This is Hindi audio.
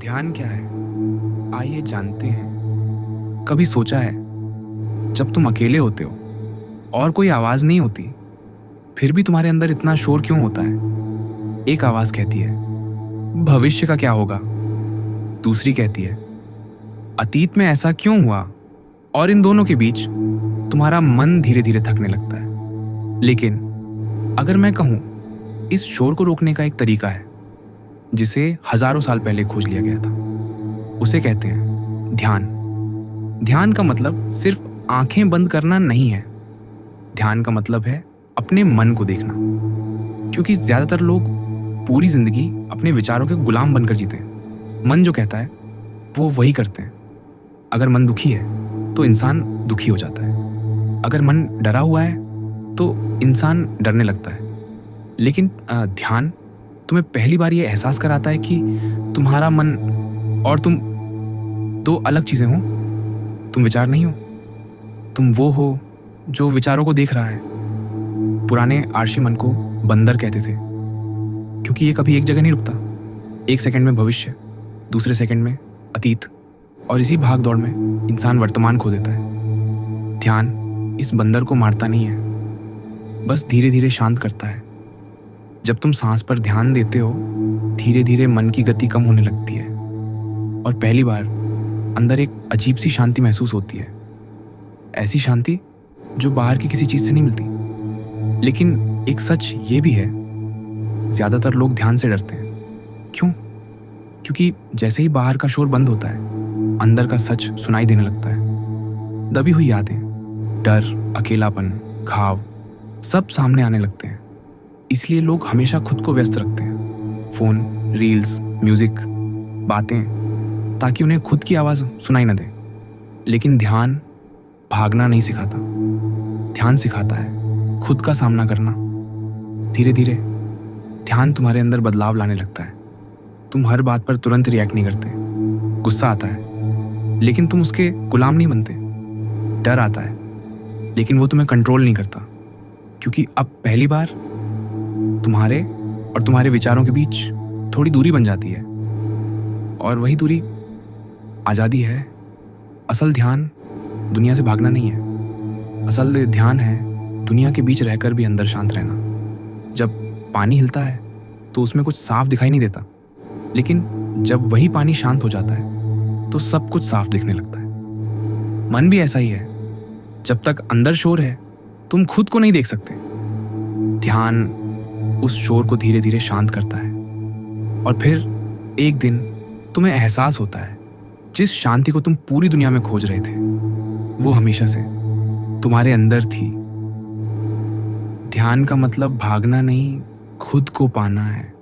ध्यान क्या है? आइए जानते हैं। कभी सोचा है, जब तुम अकेले होते हो और कोई आवाज़ नहीं होती, फिर भी तुम्हारे अंदर इतना शोर क्यों होता है? एक आवाज़ कहती है, भविष्य का क्या होगा? दूसरी कहती है, अतीत में ऐसा क्यों हुआ? और इन दोनों के बीच तुम्हारा मन धीरे धीरे थकने लगता है। लेकिन अगर मैं कहूँ, इस शोर को रोकने का एक तरीका है, जिसे हजारों साल पहले खोज लिया गया था। उसे कहते हैं ध्यान। ध्यान का मतलब सिर्फ आंखें बंद करना नहीं है। ध्यान का मतलब है अपने मन को देखना। क्योंकि ज्यादातर लोग पूरी जिंदगी अपने विचारों के गुलाम बनकर जीते हैं। मन जो कहता है वो वही करते हैं। अगर मन दुखी है तो इंसान दुखी हो जाता है। अगर मन डरा हुआ है तो इंसान डरने लगता है। लेकिन ध्यान तुम्हें पहली बार ये एहसास कराता है कि तुम्हारा मन और तुम दो अलग चीजें हो। तुम विचार नहीं हो, तुम वो हो जो विचारों को देख रहा है। पुराने आर्षि मन को बंदर कहते थे, क्योंकि ये कभी एक जगह नहीं रुकता। एक सेकंड में भविष्य, दूसरे सेकंड में अतीत, और इसी भाग दौड़ में इंसान वर्तमान खो देता है। ध्यान इस बंदर को मारता नहीं है, बस धीरे धीरे शांत करता है। जब तुम सांस पर ध्यान देते हो, धीरे धीरे मन की गति कम होने लगती है और पहली बार अंदर एक अजीब सी शांति महसूस होती है। ऐसी शांति जो बाहर की किसी चीज से नहीं मिलती। लेकिन एक सच ये भी है, ज्यादातर लोग ध्यान से डरते हैं। क्यों? क्योंकि जैसे ही बाहर का शोर बंद होता है, अंदर का सच सुनाई देने लगता है। दबी हुई यादें, डर, अकेलापन, घाव सब सामने आने लगते हैं। इसलिए लोग हमेशा खुद को व्यस्त रखते हैं। फोन, रील्स, म्यूजिक, बातें, ताकि उन्हें खुद की आवाज सुनाई न दे। लेकिन ध्यान भागना नहीं सिखाता। ध्यान सिखाता है खुद का सामना करना। धीरे धीरे ध्यान तुम्हारे अंदर बदलाव लाने लगता है। तुम हर बात पर तुरंत रिएक्ट नहीं करते। गुस्सा आता है, लेकिन तुम उसके गुलाम नहीं बनते। डर आता है, लेकिन वो तुम्हें कंट्रोल नहीं करता। क्योंकि अब पहली बार तुम्हारे और तुम्हारे विचारों के बीच थोड़ी दूरी बन जाती है, और वही दूरी आज़ादी है। असल ध्यान दुनिया से भागना नहीं है। असल ध्यान है दुनिया के बीच रहकर भी अंदर शांत रहना। जब पानी हिलता है तो उसमें कुछ साफ दिखाई नहीं देता, लेकिन जब वही पानी शांत हो जाता है तो सब कुछ साफ दिखने लगता है। मन भी ऐसा ही है। जब तक अंदर शोर है, तुम खुद को नहीं देख सकते। ध्यान उस शोर को धीरे धीरे शांत करता है, और फिर एक दिन तुम्हें एहसास होता है, जिस शांति को तुम पूरी दुनिया में खोज रहे थे, वो हमेशा से तुम्हारे अंदर थी। ध्यान का मतलब भागना नहीं, खुद को पाना है।